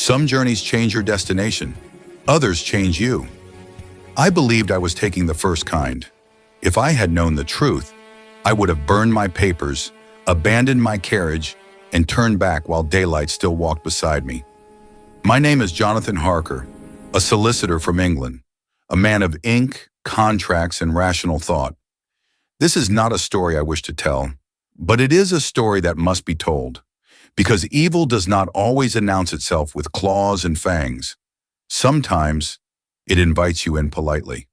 Some journeys change your destination. Others change you. I believed I was taking the first kind. If I had known the truth, I would have burned my papers, abandoned my carriage, and turned back while daylight still walked beside me. My name is Jonathan Harker, a solicitor from England, a man of ink, contracts, and rational thought. This is not a story I wish to tell, but it is a story that must be told, because evil does not always announce itself with claws and fangs. Sometimes it invites you in politely.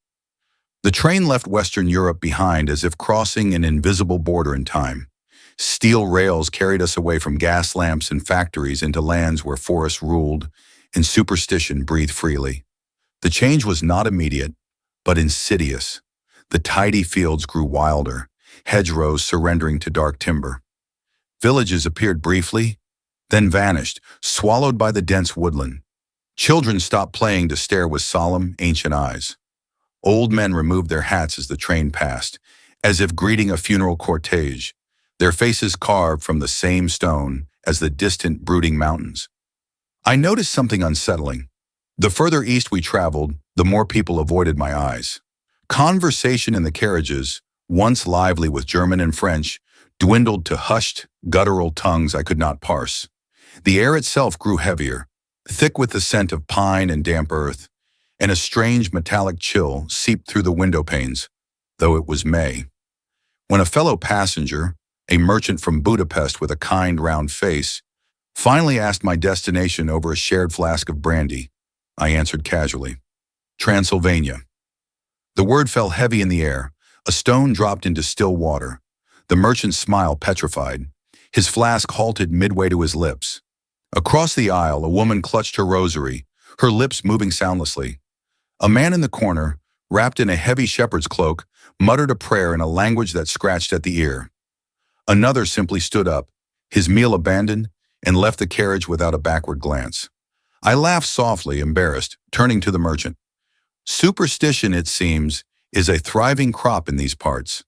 The train left Western Europe behind as if crossing an invisible border in time. Steel rails carried us away from gas lamps and factories into lands where forests ruled and superstition breathed freely. The change was not immediate, but insidious. The tidy fields grew wilder, hedgerows surrendering to dark timber. Villages appeared briefly, then vanished, swallowed by the dense woodland. Children stopped playing to stare with solemn, ancient eyes. Old men removed their hats as the train passed, as if greeting a funeral cortege, their faces carved from the same stone as the distant, brooding mountains. I noticed something unsettling. The further east we traveled, the more people avoided my eyes. Conversation in the carriages, once lively with German and French, dwindled to hushed, guttural tongues I could not parse. The air itself grew heavier, thick with the scent of pine and damp earth, and a strange metallic chill seeped through the window panes, though it was May. When a fellow passenger, a merchant from Budapest with a kind, round face, finally asked my destination over a shared flask of brandy, I answered casually, Transylvania. The word fell heavy in the air. A stone dropped into still water. The merchant's smile petrified. His flask halted midway to his lips. Across the aisle, a woman clutched her rosary, her lips moving soundlessly. A man in the corner, wrapped in a heavy shepherd's cloak, muttered a prayer in a language that scratched at the ear. Another simply stood up, his meal abandoned, and left the carriage without a backward glance. I laughed softly, embarrassed, turning to the merchant. Superstition, it seems, is a thriving crop in these parts.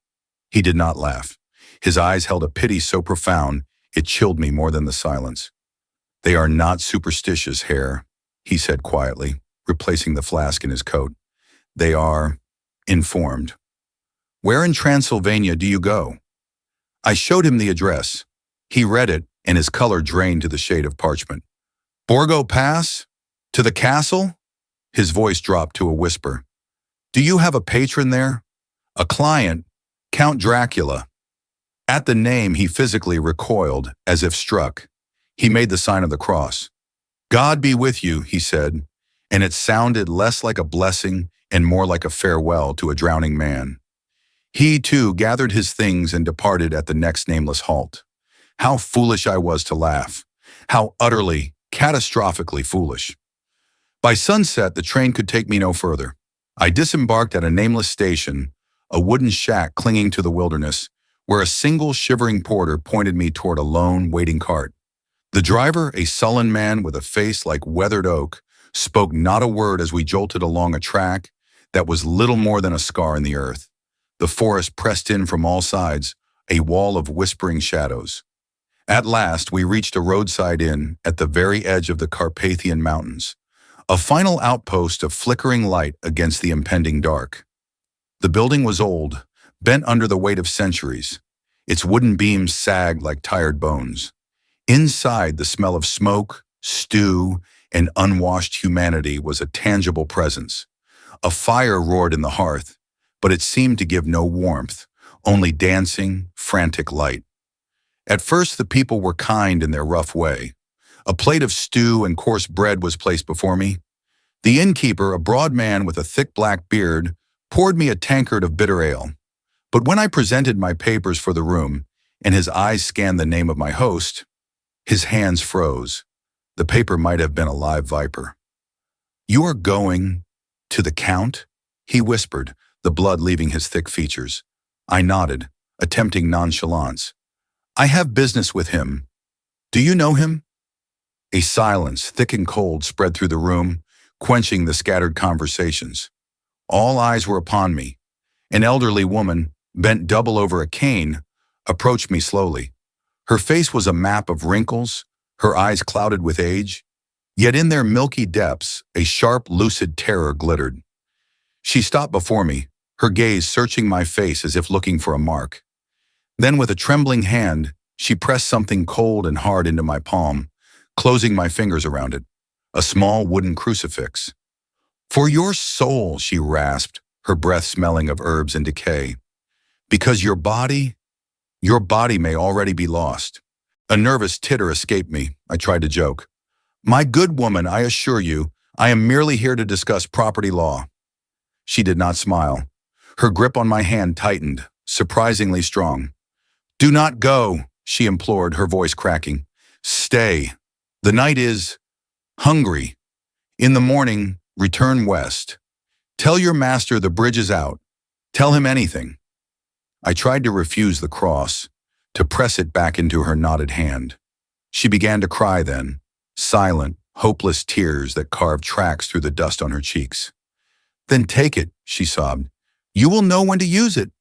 He did not laugh. His eyes held a pity so profound, it chilled me more than the silence. They are not superstitious, Herr, he said quietly, replacing the flask in his coat. They are informed. Where in Transylvania do you go? I showed him the address. He read it, and his color drained to the shade of parchment. Borgo Pass? To the castle? His voice dropped to a whisper. Do you have a patron there? A client? Count Dracula. At the name, he physically recoiled, as if struck. He made the sign of the cross. God be with you, he said, and it sounded less like a blessing and more like a farewell to a drowning man. He, too, gathered his things and departed at the next nameless halt. How foolish I was to laugh. How utterly, catastrophically foolish. By sunset, the train could take me no further. I disembarked at a nameless station, a wooden shack clinging to the wilderness, where a single shivering porter pointed me toward a lone, waiting cart. The driver, a sullen man with a face like weathered oak, spoke not a word as we jolted along a track that was little more than a scar in the earth. The forest pressed in from all sides, a wall of whispering shadows. At last, we reached a roadside inn at the very edge of the Carpathian Mountains, a final outpost of flickering light against the impending dark. The building was old, bent under the weight of centuries. Its wooden beams sagged like tired bones. Inside, the smell of smoke, stew, and unwashed humanity was a tangible presence. A fire roared in the hearth, but it seemed to give no warmth, only dancing, frantic light. At first, the people were kind in their rough way. A plate of stew and coarse bread was placed before me. The innkeeper, a broad man with a thick black beard, poured me a tankard of bitter ale. But when I presented my papers for the room, and his eyes scanned the name of my host, his hands froze. The paper might have been a live viper. You are going to the Count? He whispered, the blood leaving his thick features. I nodded, attempting nonchalance. I have business with him. Do you know him? A silence, thick and cold, spread through the room, quenching the scattered conversations. All eyes were upon me. An elderly woman, bent double over a cane, approached me slowly. Her face was a map of wrinkles, her eyes clouded with age. Yet in their milky depths, a sharp, lucid terror glittered. She stopped before me, her gaze searching my face as if looking for a mark. Then with a trembling hand, she pressed something cold and hard into my palm, closing my fingers around it, a small wooden crucifix. "For your soul," she rasped, her breath smelling of herbs and decay. "Because your body may already be lost." A nervous titter escaped me. I tried to joke. "My good woman, I assure you, I am merely here to discuss property law." She did not smile. Her grip on my hand tightened, surprisingly strong. "Do not go," she implored, her voice cracking. "Stay. The night is hungry. In the morning, return west. Tell your master the bridge is out. Tell him anything." I tried to refuse the cross, to press it back into her knotted hand. She began to cry then, silent, hopeless tears that carved tracks through the dust on her cheeks. "Then take it," she sobbed. "You will know when to use it."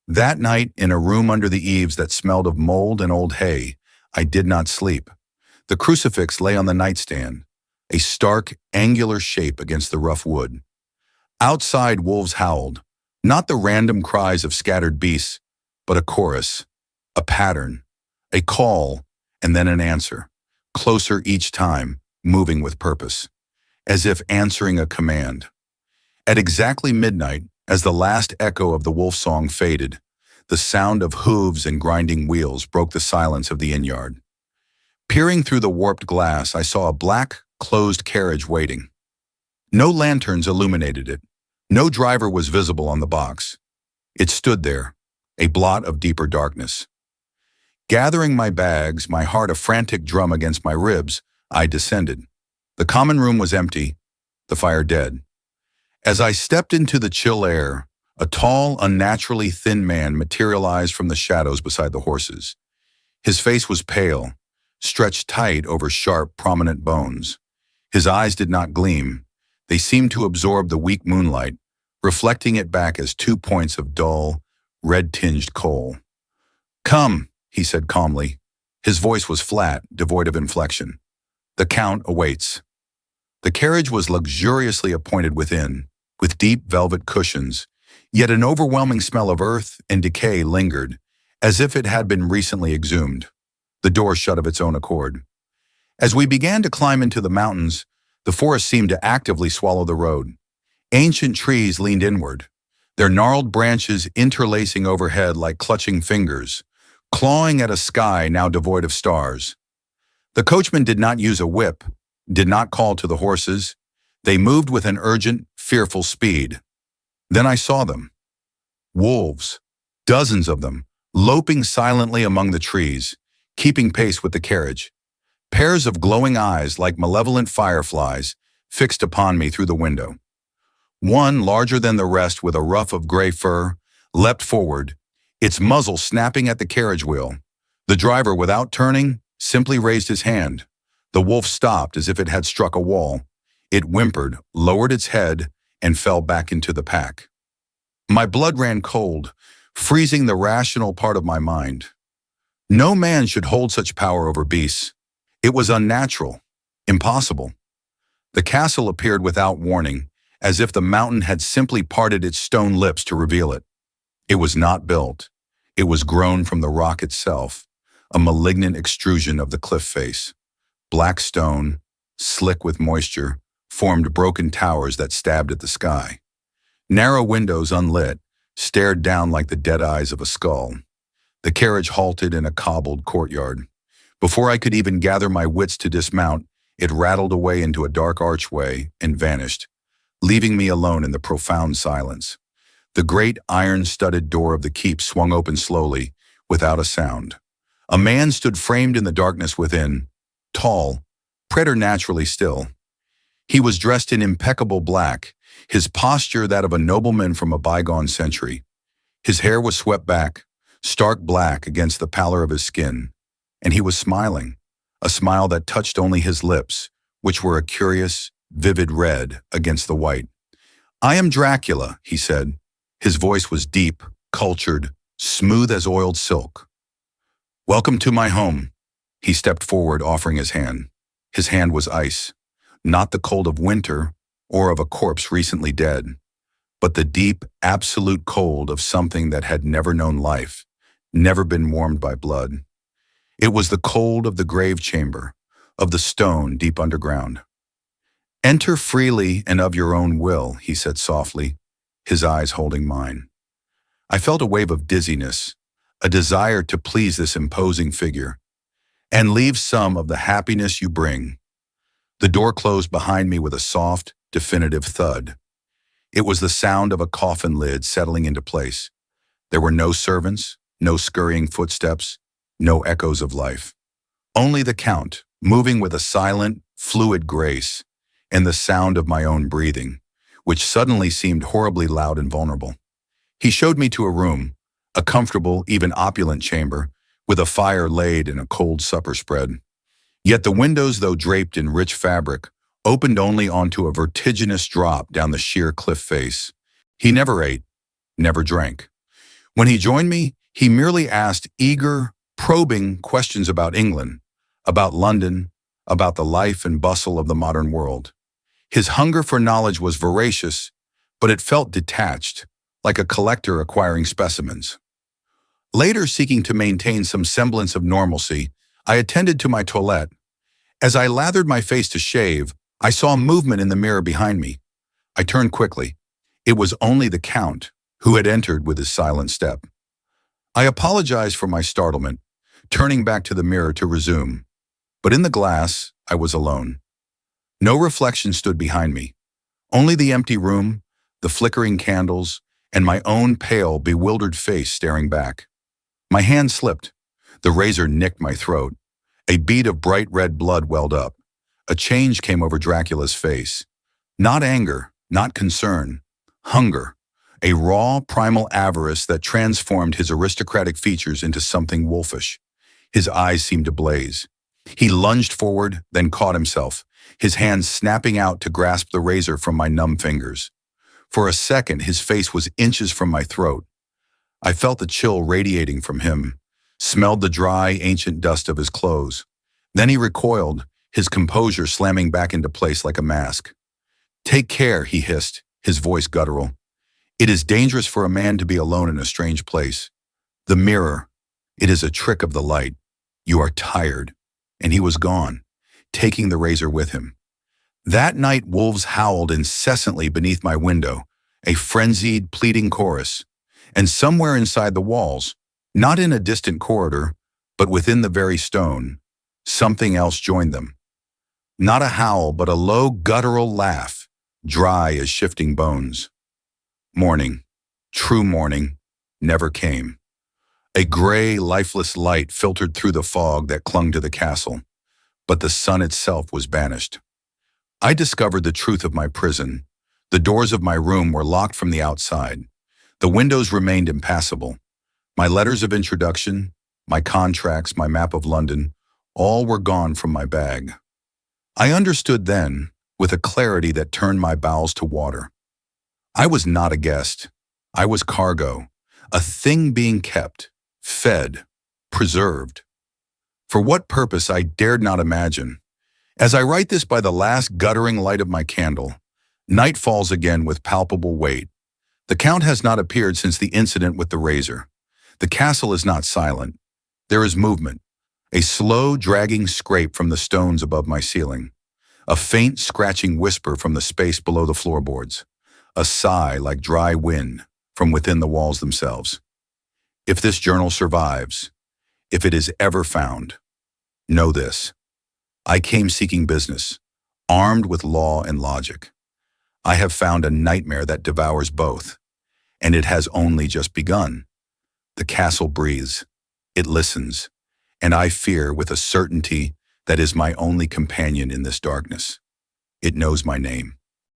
That night, in a room under the eaves that smelled of mold and old hay, I did not sleep. The crucifix lay on the nightstand, a stark, angular shape against the rough wood. Outside, wolves howled, not the random cries of scattered beasts, but a chorus, a pattern, a call, and then an answer, closer each time, moving with purpose, as if answering a command. At exactly midnight, as the last echo of the wolf song faded, the sound of hooves and grinding wheels broke the silence of the inn-yard. Peering through the warped glass, I saw a black, closed carriage waiting. No lanterns illuminated it. No driver was visible on the box. It stood there, a blot of deeper darkness. Gathering my bags, my heart a frantic drum against my ribs, I descended. The common room was empty, the fire dead. As I stepped into the chill air, a tall, unnaturally thin man materialized from the shadows beside the horses. His face was pale, stretched tight over sharp, prominent bones. His eyes did not gleam. They seemed to absorb the weak moonlight, reflecting it back as 2 points of dull, red-tinged coal. "Come," he said calmly. His voice was flat, devoid of inflection. "The Count awaits." The carriage was luxuriously appointed within, with deep velvet cushions, yet an overwhelming smell of earth and decay lingered, as if it had been recently exhumed. The door shut of its own accord. As we began to climb into the mountains, the forest seemed to actively swallow the road. Ancient trees leaned inward, their gnarled branches interlacing overhead like clutching fingers, clawing at a sky now devoid of stars. The coachman did not use a whip, did not call to the horses. They moved with an urgent, fearful speed. Then I saw them. Wolves, dozens of them, loping silently among the trees, keeping pace with the carriage. Pairs of glowing eyes like malevolent fireflies fixed upon me through the window. One, larger than the rest with a ruff of gray fur, leapt forward, its muzzle snapping at the carriage wheel. The driver, without turning, simply raised his hand. The wolf stopped as if it had struck a wall. It whimpered, lowered its head, and fell back into the pack. My blood ran cold, freezing the rational part of my mind. No man should hold such power over beasts. It was unnatural, impossible. The castle appeared without warning, as if the mountain had simply parted its stone lips to reveal it. It was not built. It was grown from the rock itself, a malignant extrusion of the cliff face. Black stone, slick with moisture, formed broken towers that stabbed at the sky. Narrow windows, unlit, stared down like the dead eyes of a skull. The carriage halted in a cobbled courtyard. Before I could even gather my wits to dismount, it rattled away into a dark archway and vanished, leaving me alone in the profound silence. The great iron-studded door of the keep swung open slowly, without a sound. A man stood framed in the darkness within, tall, preternaturally still. He was dressed in impeccable black, his posture that of a nobleman from a bygone century. His hair was swept back, stark black against the pallor of his skin, and he was smiling, a smile that touched only his lips, which were a curious, vivid red against the white. "I am Dracula," he said. His voice was deep, cultured, smooth as oiled silk. "Welcome to my home." He stepped forward, offering his hand. His hand was ice, not the cold of winter or of a corpse recently dead, but the deep, absolute cold of something that had never known life, never been warmed by blood. It was the cold of the grave chamber, of the stone deep underground. "Enter freely and of your own will," he said softly, his eyes holding mine. I felt a wave of dizziness, a desire to please this imposing figure, and leave some of the happiness you bring. The door closed behind me with a soft, definitive thud. It was the sound of a coffin lid settling into place. There were no servants, no scurrying footsteps, no echoes of life. Only the Count, moving with a silent, fluid grace, and the sound of my own breathing, which suddenly seemed horribly loud and vulnerable. He showed me to a room, a comfortable, even opulent chamber, with a fire laid and a cold supper spread. Yet the windows, though draped in rich fabric, opened only onto a vertiginous drop down the sheer cliff face. He never ate, never drank. When he joined me, he merely asked eager, probing questions about England, about London, about the life and bustle of the modern world. His hunger for knowledge was voracious, but it felt detached, like a collector acquiring specimens. Later, seeking to maintain some semblance of normalcy, I attended to my toilette. As I lathered my face to shave, I saw movement in the mirror behind me. I turned quickly. It was only the Count, who had entered with his silent step. I apologized for my startlement, turning back to the mirror to resume. But in the glass, I was alone. No reflection stood behind me. Only the empty room, the flickering candles, and my own pale, bewildered face staring back. My hand slipped. The razor nicked my throat. A bead of bright red blood welled up. A change came over Dracula's face. Not anger, not concern. Hunger. A raw, primal avarice that transformed his aristocratic features into something wolfish. His eyes seemed to blaze. He lunged forward, then caught himself, his hands snapping out to grasp the razor from my numb fingers. For a second, his face was inches from my throat. I felt the chill radiating from him, smelled the dry, ancient dust of his clothes. Then he recoiled, his composure slamming back into place like a mask. "Take care," he hissed, his voice guttural. "It is dangerous for a man to be alone in a strange place. The mirror, it is a trick of the light. You are tired." And he was gone, taking the razor with him. That night, wolves howled incessantly beneath my window, a frenzied, pleading chorus. And somewhere inside the walls, not in a distant corridor, but within the very stone, something else joined them. Not a howl, but a low, guttural laugh, dry as shifting bones. Morning, true morning, never came. A gray, lifeless light filtered through the fog that clung to the castle, but the sun itself was banished. I discovered the truth of my prison. The doors of my room were locked from the outside. The windows remained impassable. My letters of introduction, my contracts, my map of London, all were gone from my bag. I understood then, with a clarity that turned my bowels to water. I was not a guest. I was cargo, a thing being kept, fed, preserved. For what purpose I dared not imagine. As I write this by the last guttering light of my candle, night falls again with palpable weight. The Count has not appeared since the incident with the razor. The castle is not silent. There is movement, a slow, dragging scrape from the stones above my ceiling, a faint, scratching whisper from the space below the floorboards, a sigh like dry wind from within the walls themselves. If this journal survives, if it is ever found, know this. I came seeking business, armed with law and logic. I have found a nightmare that devours both, and it has only just begun. The castle breathes, it listens, and I fear with a certainty that is my only companion in this darkness. It knows my name.